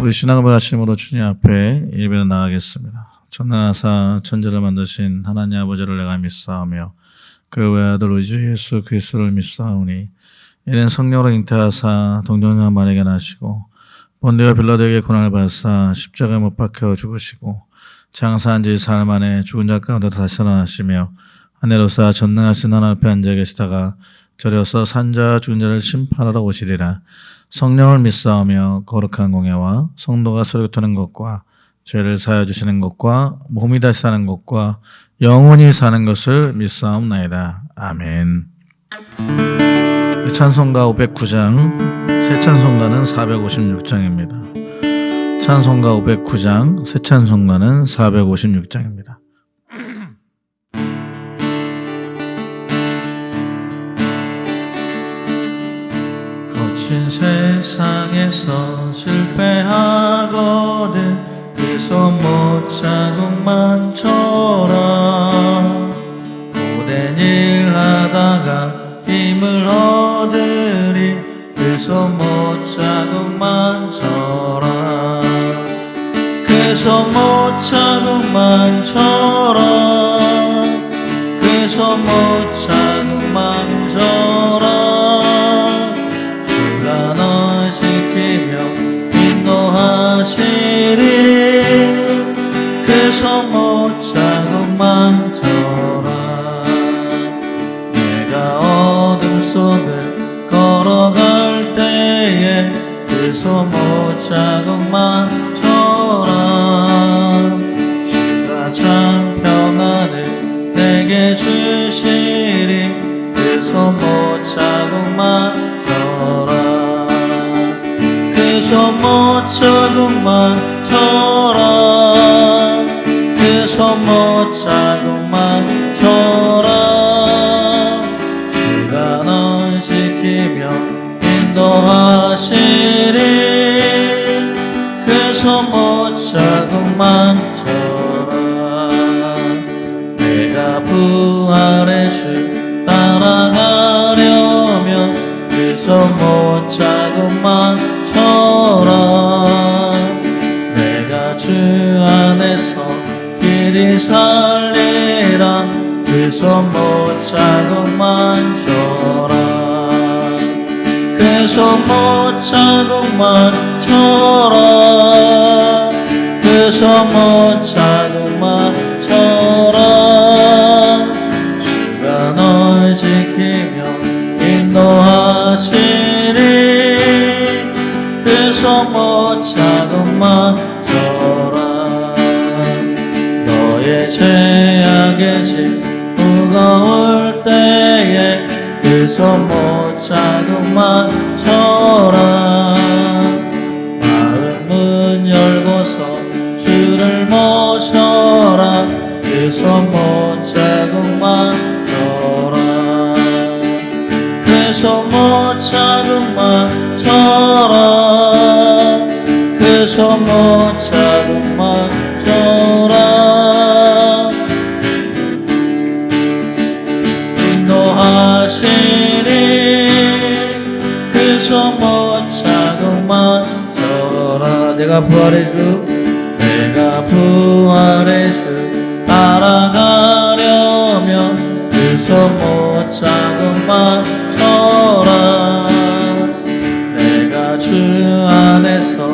우리 신앙을 아침으로 주님 앞에 예배를 나가겠습니다. 전능하사 천지를 만드신 하나님 아버지를 내가 믿사오며 그 외아들 우리 주 예수 그리스도를 믿사오니 이는 성령으로 잉태하사 동정녀 마리아에게 나시고 본디오 빌라도에게 고난을 받으사 십자가에 못 박혀 죽으시고 장사한 지 사흘 만에 죽은 자 가운데 다시 살아나시며 하늘로서 전능하신 하나님 앞에 앉아 계시다가 저리로서 산자 죽은 자를 심판하러 오시리라. 성령을 믿사오며 거룩한 공예와 성도가 서로 교통하는 것과 죄를 사하여 주시는 것과 몸이 다시 사는 것과 영원히 사는 것을 믿사옵나이다. 아멘. 찬송가 509장, 새 찬송가는 456장입니다. 찬송가 509장, 새 찬송가는 456장입니다. 거친 세상에서 실패하거든 그 손못 자국만 쳐라. 고된 일 하다가 힘을 얻으리 그 손못 자국만 쳐라. 그 손못 자국만 쳐라. 그 손못 자국만 쳐라. 주가 널 지키며 인도하시리 그 손못 자국만 쳐라. 내가 어둠 속을 걸어갈 때에 그 손못 자국만 쳐라. 주가 참 평안을 내게 주시리 그 손못 자국만 쳐라. 그 손못 자국만 쳐라. 그 손못 자국만 쳐라. 주가 널 지키며 인도하시리 그 손못 자국만 쳐라. 내가 부활의 주 따라가려면 그 손못 자국만 쳐라. 내가 주 안에서 길이 살리라 그 손못 자국만 쳐라. 그 손못 자국만 쳐라. 그 손못 자국만 쳐라. 주가 널 지키며 인도하시리 그 손못 자국만 쳐라. 너의 죄악의 짐 무거울 때에 그 손못 자국만 쳐라. 마음 문 열고서 주를 모셔라 그 손못 자국만 쳐라. 그 손못 자국만 쳐라. 그 손못 자국만 쳐라. 인도하시리 그 손못 자국만 쳐라. 내가 부활의 주 내가 부활의 주 따라가려면 그 손못 자국만 쳐라. 내가 주 안에서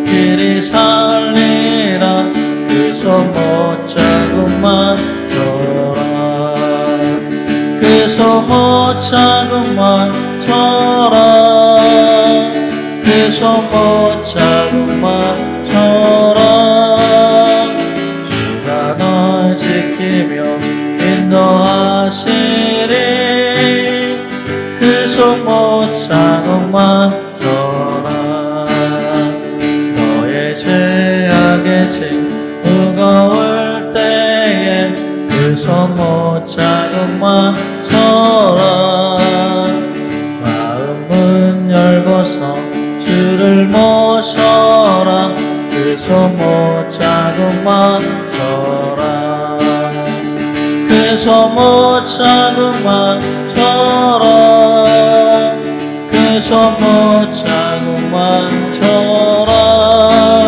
길이 살리라 그 손못 자국만 쳐라. 그 손못 자국만 쳐라. 그 손못 자국만 쳐라. 주가 널 지키며 인도하시리 그 손못 자국만 쳐라. 너의 죄악의 짐 무거울 때에 그 손못 자국만 쳐라. 마음 문 열고서 주를 모셔라 그 손못 자국만 쳐라. 그 손못 자국만 쳐라. 그 손못 자국만 쳐라.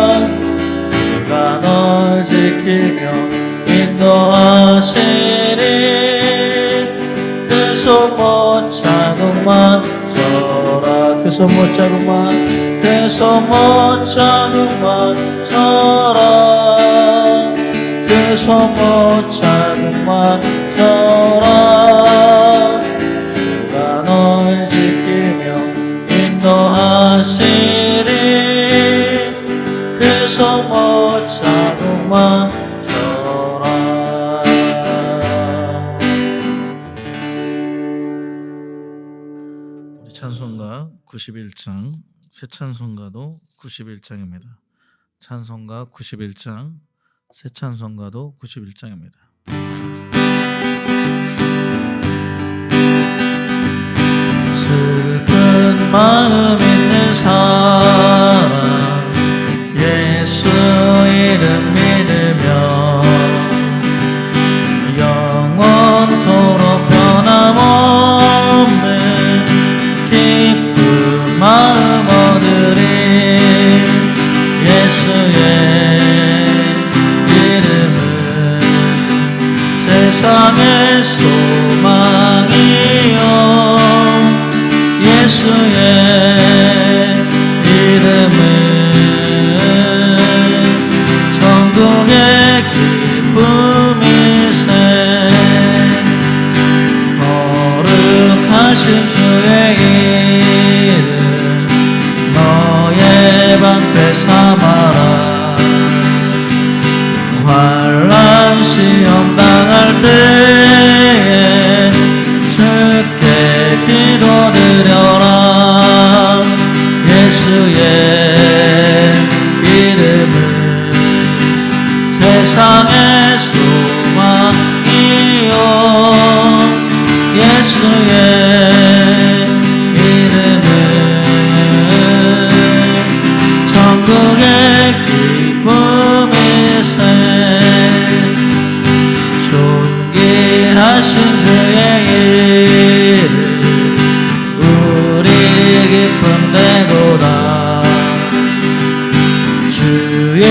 그 손 못 잡고만 그 손 못 잡고만 서라 그 손 못 잡고만 서라 주가 널 지키며 인도하시리 그 손 못 잡고만 서라. 우리 찬송가 91장 새 찬송가도 91장입니다. 찬송가 91장 새 찬송가도 91장입니다. 슬픈 마음 있는 사람 예수 이름 믿으며 영원토록 변함없는 기쁜 마음 얻으리 예수의 이름은 세상의 소망이요 예수의 이름은 천국의 기쁨일세 거룩하신 주의 이름 너의 방패 삼아라 환난 시험 당할 때에 주께 기도드려라 예수의 이름은 세상의 소망이요 예수의 이름은 천국의 기쁨일세 존귀하신 주의 이름 우리 기쁨 되도다 주의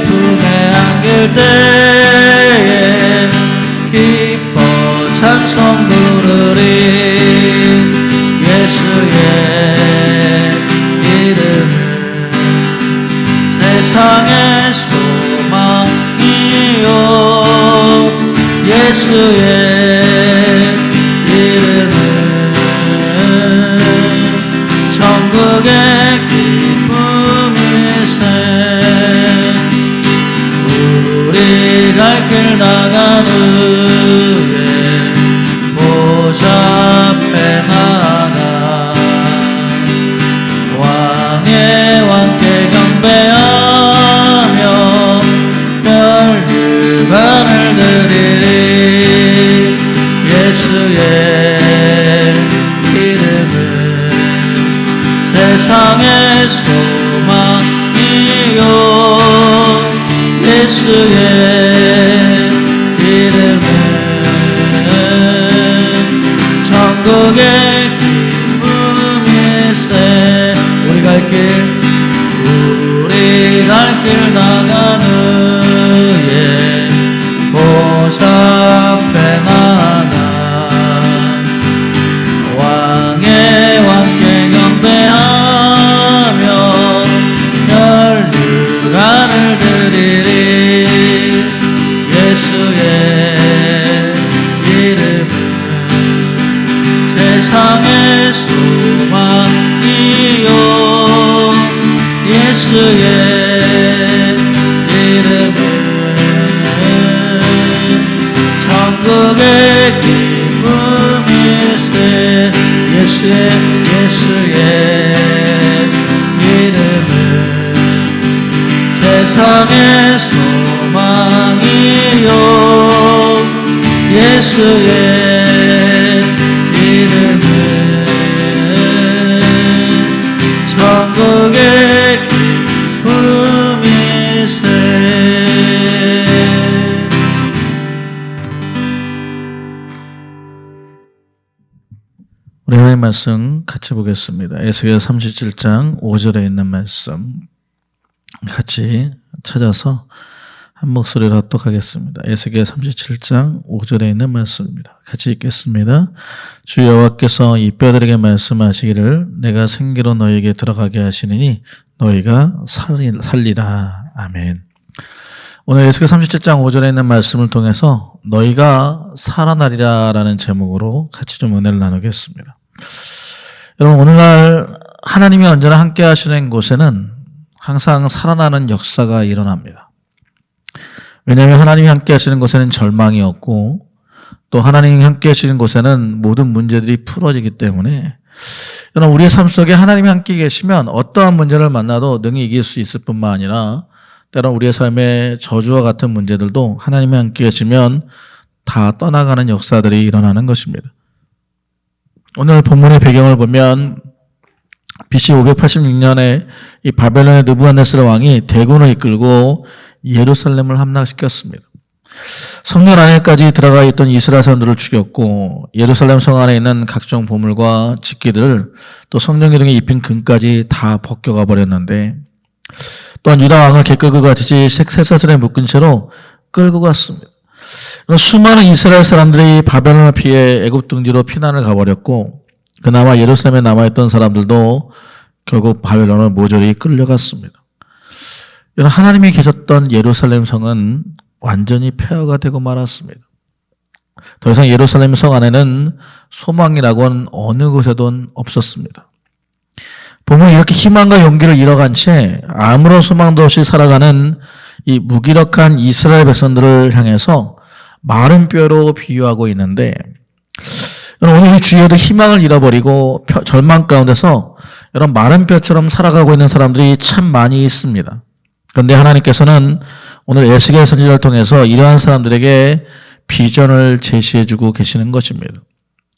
품에 안길 때에 기뻐 찬송 부르리 예수의 이름은 세상의 소망이요 예수의 이름은 천국의 기쁨일세 우리 갈 길 나간 후에 보좌 앞에 나가 왕의 왕께 경배하며 멸류관을 드리리 예수의 이름은 세상의 소망이요 예수의 이름은 천국의 기쁨일세 우리 갈 길 나간 후에 보좌 앞에 나가 왕의 왕께 경배하며 멸류관을 드리리 예수의 이름은 세상의 소망이요 예수의 이름은 천국의 기쁨일세 예수의 이름은 세상의 소망이요 예수의 이름은 천국의 기쁨일세. 우리 하나님 말씀 같이 보겠습니다. 에스겔 37장 5절에 있는 말씀 같이 찾아서 한 목소리로 합독하겠습니다. 에스겔 37장 5절에 있는 말씀입니다. 같이 읽겠습니다. 주 여호와께서 이 뼈들에게 말씀하시기를 내가 생기로 너희에게 들어가게 하시니 너희가 살리라. 아멘. 오늘 에스겔 37장 5절에 있는 말씀을 통해서 너희가 살아나리라 라는 제목으로 같이 좀 은혜를 나누겠습니다. 여러분, 오늘날 하나님이 언제나 함께 하시는 곳에는 항상 살아나는 역사가 일어납니다. 왜냐하면 하나님이 함께 하시는 곳에는 절망이 없고 또 하나님이 함께 하시는 곳에는 모든 문제들이 풀어지기 때문에 여러분, 우리의 삶 속에 하나님이 함께 계시면 어떠한 문제를 만나도 능히 이길 수 있을 뿐만 아니라 때론 우리의 삶의 저주와 같은 문제들도 하나님이 함께 계시면 다 떠나가는 역사들이 일어나는 것입니다. 오늘 본문의 배경을 보면 BC 586년에 이 바벨론의 느부갓네살 왕이 대군을 이끌고 예루살렘을 함락시켰습니다. 성전 안에까지 들어가 있던 이스라엘 사람들을 죽였고 예루살렘 성 안에 있는 각종 보물과 집기들을 또 성전 기둥에 입힌 금까지 다 벗겨가 버렸는데 또한 유다 왕을 개 끌고 가듯이 쇠사슬에 묶은 채로 끌고 갔습니다. 수많은 이스라엘 사람들이 바벨론을 피해 애굽 둥지로 피난을 가버렸고 그나마 예루살렘에 남아있던 사람들도 결국 바벨론을 모조리 끌려갔습니다. 하나님이 계셨던 예루살렘 성은 완전히 폐허가 되고 말았습니다. 더 이상 예루살렘 성 안에는 소망이라고는 어느 곳에도 없었습니다. 보면 이렇게 희망과 용기를 잃어간 채 아무런 소망도 없이 살아가는 이 무기력한 이스라엘 백성들을 향해서 마른 뼈로 비유하고 있는데 오늘 이 주위에도 희망을 잃어버리고 절망 가운데서 이런 마른 뼈처럼 살아가고 있는 사람들이 참 많이 있습니다. 그런데 하나님께서는 오늘 에스겔 선지자를 통해서 이러한 사람들에게 비전을 제시해주고 계시는 것입니다.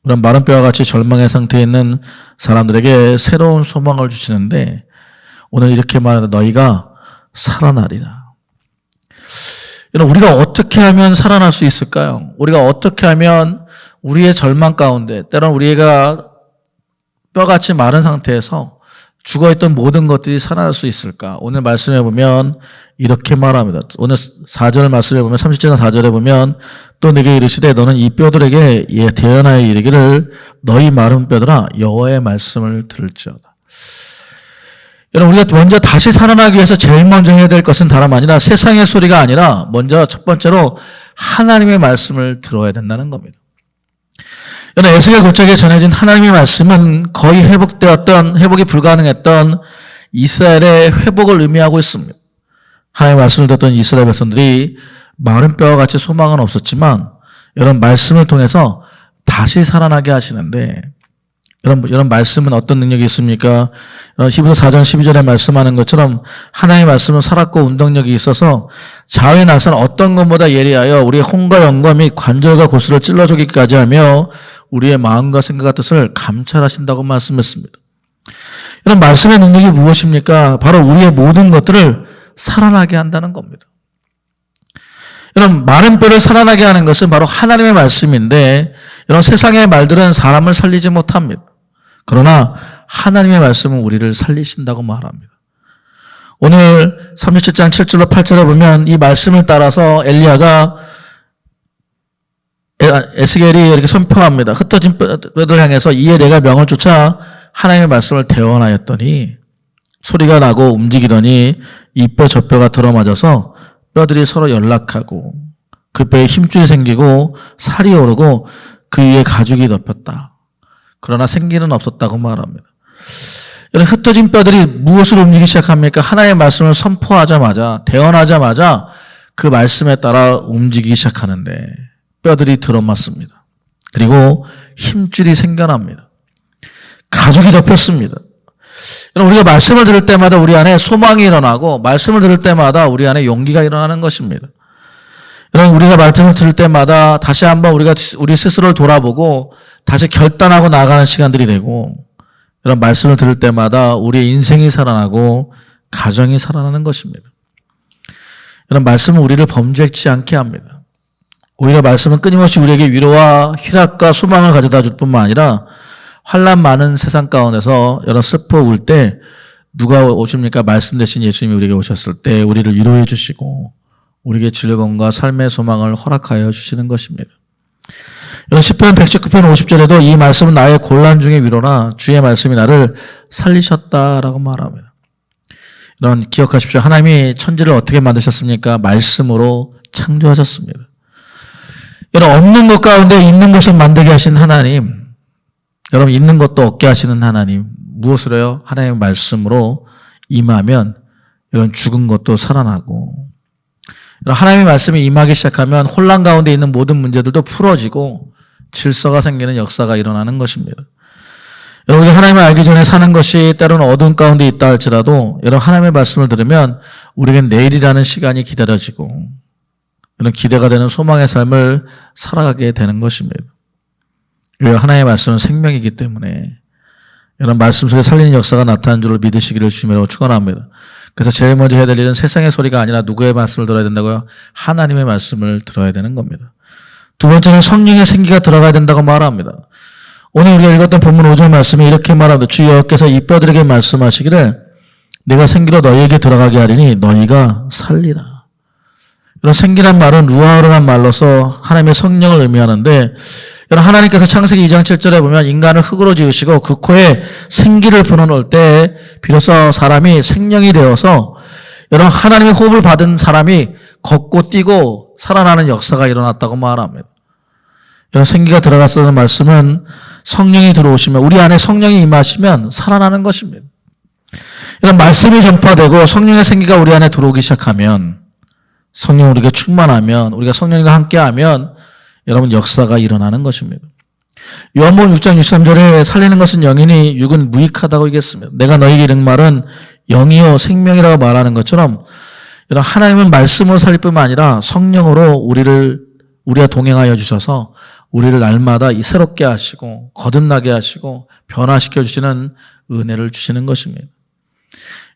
그런 마른 뼈와 같이 절망의 상태에 있는 사람들에게 새로운 소망을 주시는데 오늘 이렇게 말하는 너희가 살아나리라. 우리가 어떻게 하면 살아날 수 있을까요? 우리가 어떻게 하면 우리의 절망 가운데 때론 우리가 뼈같이 마른 상태에서 죽어있던 모든 것들이 살아날 수 있을까? 오늘 말씀해 보면 이렇게 말합니다. 오늘 4절 말씀해 보면 37장 4절에 보면 또 내게 이르시되 너는 이 뼈들에게 대언하여 이르기를 너희 마른 뼈들아 여호와의 말씀을 들을지어다. 여러분, 우리가 먼저 다시 살아나기 위해서 제일 먼저 해야 될 것은 다름 아니라 세상의 소리가 아니라 먼저 첫 번째로 하나님의 말씀을 들어야 된다는 겁니다. 여러분, 에스겔 고척에 전해진 하나님의 말씀은 거의 회복이 불가능했던 이스라엘의 회복을 의미하고 있습니다. 하나님의 말씀을 듣던 이스라엘 백성들이 마른 뼈와 같이 소망은 없었지만 이런 말씀을 통해서 다시 살아나게 하시는데 이런 말씀은 어떤 능력이 있습니까? 히브리서 4장 12절에 말씀하는 것처럼 하나님의 말씀은 살았고 운동력이 있어서 자외 나선 어떤 것보다 예리하여 우리의 혼과 영과 및 관절과 골수를 찔러주기까지 하며 우리의 마음과 생각과 뜻을 감찰하신다고 말씀했습니다. 이런 말씀의 능력이 무엇입니까? 바로 우리의 모든 것들을 살아나게 한다는 겁니다. 이런 마른 뼈를 살아나게 하는 것은 바로 하나님의 말씀인데 이런 세상의 말들은 사람을 살리지 못합니다. 그러나 하나님의 말씀은 우리를 살리신다고 말합니다. 오늘 37장 7절로 8절에 보면 이 말씀을 따라서 엘리야가 에스겔이 이렇게 선포합니다. 흩어진 뼈들 향해서 이에 내가 명을 쫓아 하나님의 말씀을 대언하였더니 소리가 나고 움직이더니 이 뼈 저 뼈가 들어맞아서 뼈들이 서로 연락하고 그 뼈에 힘줄이 생기고 살이 오르고 그 위에 가죽이 덮였다. 그러나 생기는 없었다고 말합니다. 이런 흩어진 뼈들이 무엇을 움직이기 시작합니까? 하나님의 말씀을 선포하자마자 대언하자마자 그 말씀에 따라 움직이기 시작하는데 뼈들이 들어맞습니다. 그리고 힘줄이 생겨납니다. 가죽이 덮였습니다. 우리가 말씀을 들을 때마다 우리 안에 소망이 일어나고 말씀을 들을 때마다 우리 안에 용기가 일어나는 것입니다. 여러분, 우리가 말씀을 들을 때마다 다시 한번 우리가 우리 스스로를 돌아보고 다시 결단하고 나아가는 시간들이 되고 이런 말씀을 들을 때마다 우리의 인생이 살아나고 가정이 살아나는 것입니다. 이런 말씀은 우리를 범죄치 않게 합니다. 오히려 말씀은 끊임없이 우리에게 위로와 희락과 소망을 가져다 줄 뿐만 아니라 환난 많은 세상 가운데서 여러 슬퍼 울 때 누가 오십니까? 말씀 대신 예수님이 우리에게 오셨을 때 우리를 위로해 주시고 우리에게 즐거움과 삶의 소망을 허락하여 주시는 것입니다. 여러분 시편 119편 50절에도 이 말씀은 나의 곤란 중의 위로나 주의 말씀이 나를 살리셨다라고 말합니다. 여러분 기억하십시오. 하나님이 천지를 어떻게 만드셨습니까? 말씀으로 창조하셨습니다. 여러분 없는 것 가운데 있는 것을 만들게 하신 하나님, 여러분 있는 것도 없게 하시는 하나님, 무엇으로요? 하나님의 말씀으로 임하면 여러분 죽은 것도 살아나고, 하나님의 말씀이 임하기 시작하면 혼란 가운데 있는 모든 문제들도 풀어지고 질서가 생기는 역사가 일어나는 것입니다. 여러분 우리가 하나님을 알기 전에 사는 것이 때로는 어두운 가운데 있다 할지라도 여러분 하나님의 말씀을 들으면 우리에겐 내일이라는 시간이 기다려지고 이런 기대가 되는 소망의 삶을 살아가게 되는 것입니다. 왜? 하나님의 말씀은 생명이기 때문에 이런 말씀 속에 살리는 역사가 나타나는 줄을 믿으시기를 주님으로 축원합니다. 그래서 제일 먼저 해야 될 일은 세상의 소리가 아니라 누구의 말씀을 들어야 된다고요? 하나님의 말씀을 들어야 되는 겁니다. 두 번째는 성령의 생기가 들어가야 된다고 말합니다. 오늘 우리가 읽었던 본문 5절 말씀이 이렇게 말합니다. 주 여호와께서 이 뼈들에게 말씀하시기를 내가 생기로 너희에게 들어가게 하리니 너희가 살리라. 이런 생기란 말은 루아흐라는 말로서 하나님의 성령을 의미하는데, 하나님께서 창세기 2장 7절에 보면 인간을 흙으로 지으시고 그 코에 생기를 불어넣을 때 비로소 사람이 생명이 되어서 여러분 하나님의 호흡을 받은 사람이 걷고 뛰고 살아나는 역사가 일어났다고 말합니다. 여러분 생기가 들어갔다는 말씀은 성령이 들어오시면, 우리 안에 성령이 임하시면 살아나는 것입니다. 이런 말씀이 전파되고 성령의 생기가 우리 안에 들어오기 시작하면, 성령 우리가 충만하면, 우리가 성령과 함께하면 여러분 역사가 일어나는 것입니다. 요한복음 6장 63절에 살리는 것은 영이니 육은 무익하다고 얘기했습니다. 내가 너희에게 이른 말은 영이요 생명이라고 말하는 것처럼 이런 하나님은 말씀으로 살릴 뿐만 아니라 성령으로 우리와 동행하여 주셔서 우리를 날마다 새롭게 하시고 거듭나게 하시고 변화시켜 주시는 은혜를 주시는 것입니다.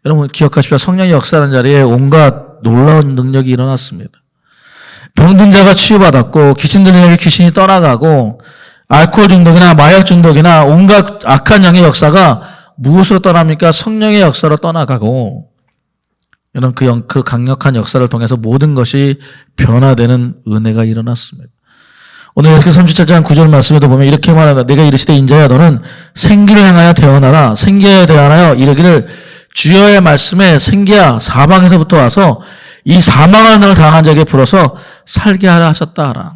여러분 기억하십시오. 성령의 역사하는 자리에 온갖 놀라운 능력이 일어났습니다. 병든 자가 치유받았고 귀신 들린에게 귀신이 떠나가고 알코올 중독이나 마약 중독이나 온갖 악한 영의 역사가 무엇으로 떠납니까? 성령의 역사로 떠나가고, 이런 그 강력한 역사를 통해서 모든 것이 변화되는 은혜가 일어났습니다. 오늘 에스겔 37장 9절 말씀에도 보면 이렇게 말합니다. 내가 이르시되 인자야 너는 생기를 향하여 대언하라. 생기에 대하여 이르기를 주여의 말씀에 생기야 사방에서부터 와서 이 사망을 너를 당한 자에게 불어서 살게 하라 하셨다 하라.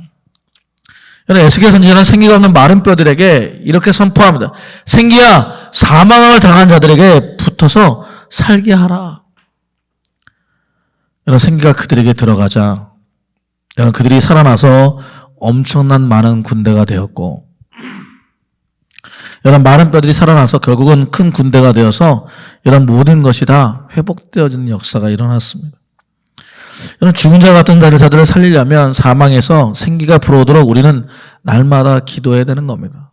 에스겔 선지자는 생기가 없는 마른 뼈들에게 이렇게 선포합니다. 생기야 사망을 당한 자들에게 붙어서 살게 하라. 여러분 생기가 그들에게 들어가자 여러분 그들이 살아나서 엄청난 많은 군대가 되었고, 여러분 마른 뼈들이 살아나서 결국은 큰 군대가 되어서 이런 모든 것이 다 회복되어지는 역사가 일어났습니다. 여러분 죽은 자 같은 자들을 살리려면 사망에서 생기가 불어오도록 우리는 날마다 기도해야 되는 겁니다.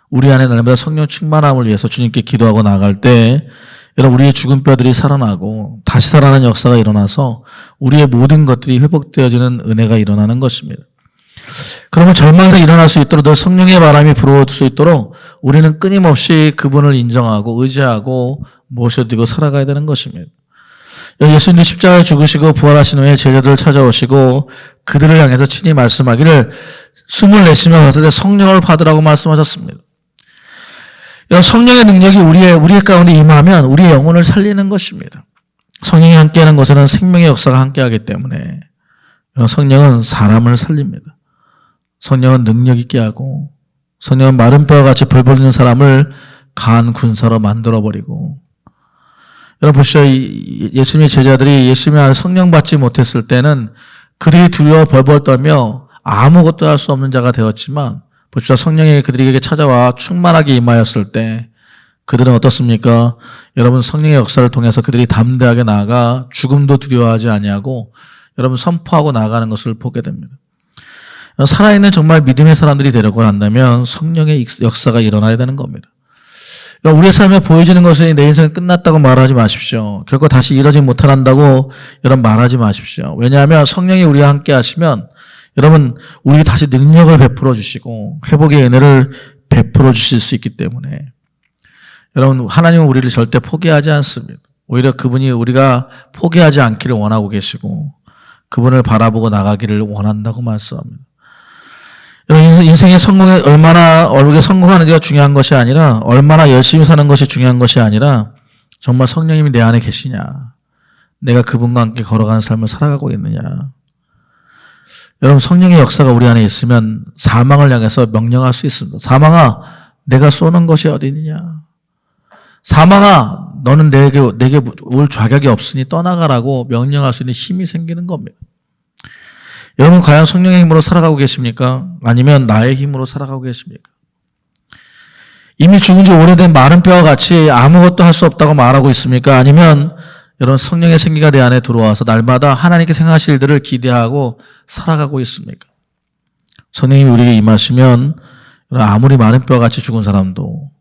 우리 안에 날마다 성령 충만함을 위해서 주님께 기도하고 나아갈 때 여러분 우리의 죽은 뼈들이 살아나고 다시 살아나는 역사가 일어나서 우리의 모든 것들이 회복되어지는 은혜가 일어나는 것입니다. 그러면 절망에서 일어날 수 있도록 늘 성령의 바람이 불어올 수 있도록 우리는 끊임없이 그분을 인정하고 의지하고 모셔드리고 살아가야 되는 것입니다. 예수님이 십자가에 죽으시고 부활하신 후에 제자들을 찾아오시고 그들을 향해서 친히 말씀하기를 숨을 내쉬며 가라사대 성령을 받으라고 말씀하셨습니다. 성령의 능력이 우리의 가운데 임하면 우리의 영혼을 살리는 것입니다. 성령이 함께하는 곳에는 생명의 역사가 함께하기 때문에 성령은 사람을 살립니다. 성령은 능력 있게 하고, 성령은 마른 뼈와 같이 벌벌 있는 사람을 강한 군사로 만들어버리고, 여러분 보시죠. 예수님의 제자들이 예수님의 성령 받지 못했을 때는 그들이 두려워 벌벌 떨며 아무것도 할 수 없는 자가 되었지만, 보시죠. 성령이 그들에게 찾아와 충만하게 임하였을 때 그들은 어떻습니까? 여러분 성령의 역사를 통해서 그들이 담대하게 나아가 죽음도 두려워하지 아니하고 여러분 선포하고 나아가는 것을 보게 됩니다. 살아있는 정말 믿음의 사람들이 되려고 한다면 성령의 역사가 일어나야 되는 겁니다. 우리의 삶에 보여지는 것은 내 인생은 끝났다고 말하지 마십시오. 결코 다시 이러지 못한다고 여러분 말하지 마십시오. 왜냐하면 성령이 우리와 함께 하시면 여러분 우리에게 다시 능력을 베풀어 주시고 회복의 은혜를 베풀어 주실 수 있기 때문에 여러분 하나님은 우리를 절대 포기하지 않습니다. 오히려 그분이 우리가 포기하지 않기를 원하고 계시고 그분을 바라보고 나가기를 원한다고 말씀합니다. 여러분, 인생의 성공에 얼마나 얼굴에 성공하는지가 중요한 것이 아니라 얼마나 열심히 사는 것이 중요한 것이 아니라 정말 성령님이 내 안에 계시냐, 내가 그분과 함께 걸어가는 삶을 살아가고 있느냐. 여러분, 성령의 역사가 우리 안에 있으면 사망을 향해서 명령할 수 있습니다. 사망아, 내가 쏘는 것이 어디 있느냐. 사망아, 너는 내게 올 자격이 없으니 떠나가라고 명령할 수 있는 힘이 생기는 겁니다. 여러분, 과연 성령의 힘으로 살아가고 계십니까? 아니면 나의 힘으로 살아가고 계십니까? 이미 죽은 지 오래된 마른 뼈와 같이 아무것도 할 수 없다고 말하고 있습니까? 아니면 여러분, 성령의 생기가 내 안에 들어와서 날마다 하나님께 생하실 일들을 기대하고 살아가고 있습니까? 성령님이 우리에게 임하시면 아무리 마른 뼈와 같이 죽은 사람도,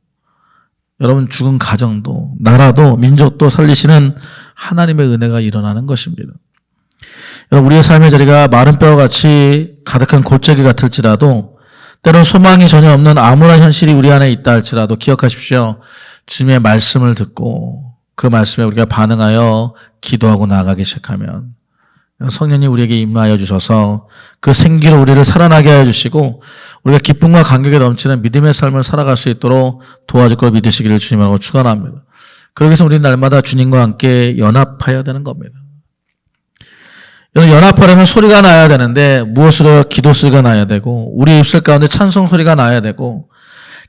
여러분 죽은 가정도, 나라도, 민족도 살리시는 하나님의 은혜가 일어나는 것입니다. 여러분, 우리의 삶의 자리가 마른 뼈와 같이 가득한 골짜기 같을지라도, 때론 소망이 전혀 없는 암울한 현실이 우리 안에 있다 할지라도 기억하십시오. 주님의 말씀을 듣고 그 말씀에 우리가 반응하여 기도하고 나아가기 시작하면 성령이 우리에게 임하여 주셔서 그 생기로 우리를 살아나게 하여 주시고 우리가 기쁨과 감격에 넘치는 믿음의 삶을 살아갈 수 있도록 도와줄 걸 믿으시기를 주님하고 축원합니다. 그러기 위해서 우리는 날마다 주님과 함께 연합하여야 되는 겁니다. 연합하려면 소리가 나야 되는데 무엇으로? 기도 소리가 나야 되고 우리 입술 가운데 찬송 소리가 나야 되고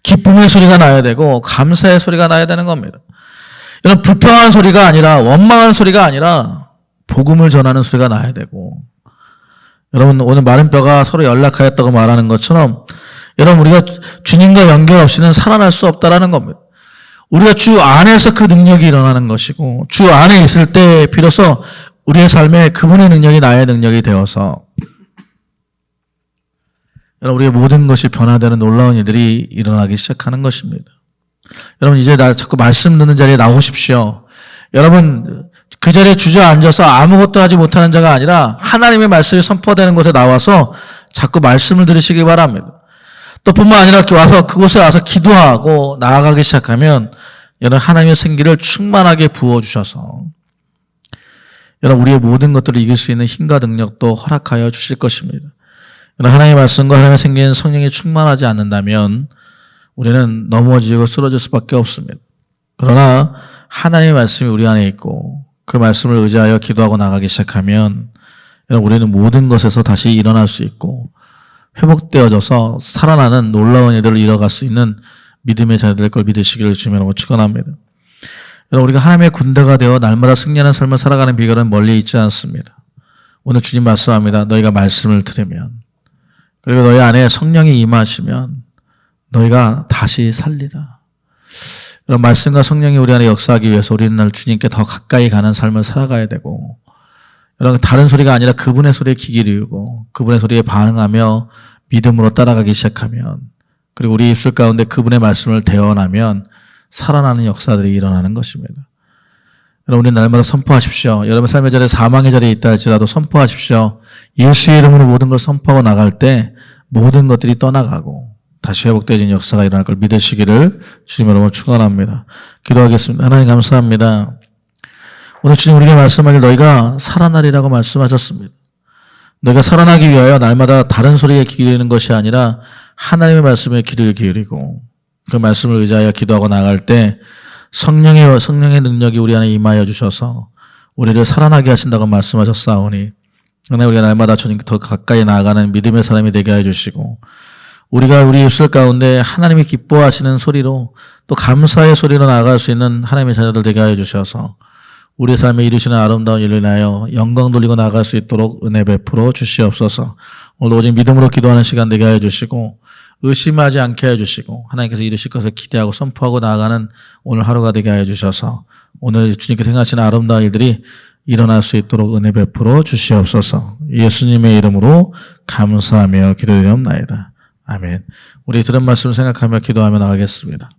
기쁨의 소리가 나야 되고 감사의 소리가 나야 되는 겁니다. 여러분, 불평한 소리가 아니라 원망한 소리가 아니라 복음을 전하는 소리가 나야 되고, 여러분 오늘 마른 뼈가 서로 연락하였다고 말하는 것처럼 여러분 우리가 주님과 연결 없이는 살아날 수 없다라는 겁니다. 우리가 주 안에서 그 능력이 일어나는 것이고 주 안에 있을 때 비로소 우리의 삶에 그분의 능력이 나의 능력이 되어서 여러분 우리의 모든 것이 변화되는 놀라운 일들이 일어나기 시작하는 것입니다. 여러분 이제 자꾸 말씀 듣는 자리에 나오십시오. 여러분 그 자리에 주저앉아서 아무것도 하지 못하는 자가 아니라 하나님의 말씀이 선포되는 곳에 나와서 자꾸 말씀을 들으시기 바랍니다. 또 뿐만 아니라 와서 그곳에 와서 기도하고 나아가기 시작하면 여러분 하나님의 생기를 충만하게 부어주셔서 여러분 우리의 모든 것들을 이길 수 있는 힘과 능력도 허락하여 주실 것입니다. 여러분 하나님의 말씀과 하나님의 생기는 성령이 충만하지 않는다면 우리는 넘어지고 쓰러질 수밖에 없습니다. 그러나 하나님의 말씀이 우리 안에 있고 그 말씀을 의지하여 기도하고 나가기 시작하면 우리는 모든 것에서 다시 일어날 수 있고 회복되어져서 살아나는 놀라운 일들을 이뤄갈 수 있는 믿음의 자녀 될 걸 믿으시기를 주님으로 축원합니다. 여러분 우리가 하나님의 군대가 되어 날마다 승리하는 삶을 살아가는 비결은 멀리 있지 않습니다. 오늘 주님 말씀합니다. 너희가 말씀을 들으면 그리고 너희 안에 성령이 임하시면 너희가 다시 살리라. 이런 말씀과 성령이 우리 안에 역사하기 위해서 우리는 날 주님께 더 가까이 가는 삶을 살아가야 되고 여러분 다른 소리가 아니라 그분의 소리에 귀 기울이고 그분의 소리에 반응하며 믿음으로 따라가기 시작하면 그리고 우리 입술 가운데 그분의 말씀을 대언하면 살아나는 역사들이 일어나는 것입니다. 여러분 우리 날마다 선포하십시오. 여러분 삶의 자리에 사망의 자리에 있다 할지라도 선포하십시오. 예수의 이름으로 모든 걸 선포하고 나갈 때 모든 것들이 떠나가고 다시 회복되어진 역사가 일어날 걸 믿으시기를 주님 여러분 축원합니다. 기도하겠습니다. 하나님 감사합니다. 오늘 주님 우리에게 말씀하길 너희가 살아나리라고 말씀하셨습니다. 너희가 살아나기 위하여 날마다 다른 소리에 귀 기울이는 것이 아니라 하나님의 말씀에 귀를 기울이고 그 말씀을 의지하여 기도하고 나갈 때 성령의 능력이 우리 안에 임하여 주셔서 우리를 살아나게 하신다고 말씀하셨사오니 하나님 우리가 날마다 주님께 더 가까이 나아가는 믿음의 사람이 되게 해 주시고 우리가 우리 입술 가운데 하나님이 기뻐하시는 소리로 또 감사의 소리로 나아갈 수 있는 하나님의 자녀들 되게 하여 주셔서 우리의 삶에 이루시는 아름다운 일을 인하여 영광 돌리고 나아갈 수 있도록 은혜 베풀어 주시옵소서. 오늘 오직 믿음으로 기도하는 시간 되게 하여 주시고 의심하지 않게 해 주시고 하나님께서 이루실 것을 기대하고 선포하고 나아가는 오늘 하루가 되게 하여 주셔서 오늘 주님께 생각하시는 아름다운 일들이 일어날 수 있도록 은혜 베풀어 주시옵소서. 예수님의 이름으로 감사하며 기도드리옵나이다. 아멘. 우리 들은 말씀 생각하며 기도하며 나가겠습니다.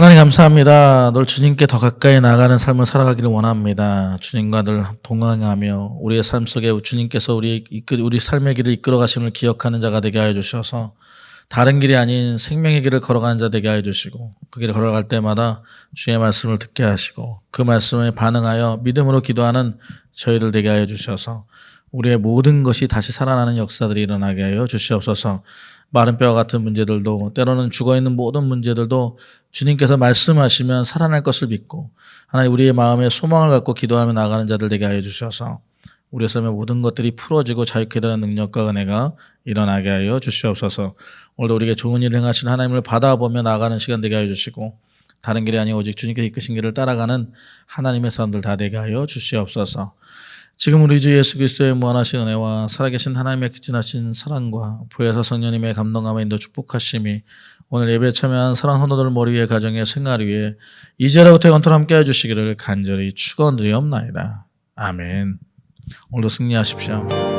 하나님 감사합니다. 늘 주님께 더 가까이 나가는 삶을 살아가기를 원합니다. 주님과 늘 동행하며 우리의 삶 속에 주님께서 우리 삶의 길을 이끌어 가심을 기억하는 자가 되게 하여 주셔서 다른 길이 아닌 생명의 길을 걸어가는 자 되게 하여 주시고 그 길을 걸어갈 때마다 주의 말씀을 듣게 하시고 그 말씀에 반응하여 믿음으로 기도하는 저희들 되게 하여 주셔서 우리의 모든 것이 다시 살아나는 역사들이 일어나게 하여 주시옵소서. 마른 뼈와 같은 문제들도 때로는 죽어있는 모든 문제들도 주님께서 말씀하시면 살아날 것을 믿고 하나님 우리의 마음에 소망을 갖고 기도하며 나가는 자들 되게 하여 주셔서 우리의 삶의 모든 것들이 풀어지고 자유케 되는 능력과 은혜가 일어나게 하여 주시옵소서. 오늘도 우리에게 좋은 일을 행하신 하나님을 받아보며 나가는 시간 되게 하여 주시고 다른 길이 아니고 오직 주님께서 이끄신 길을 따라가는 하나님의 사람들 다 되게 하여 주시옵소서. 지금 우리 주 예수 그리스도의 무한하신 은혜와 살아계신 하나님의 극진하신 사랑과 보혜사 성령님의 감동감에 인도 축복하심이 오늘 예배에 참여한 사랑 성도들 머리 위에 가정의 생활 위에 이제로부터 영원토록 함께 해주시기를 간절히 축원드리옵나이다. 아멘. 오늘도 승리하십시오.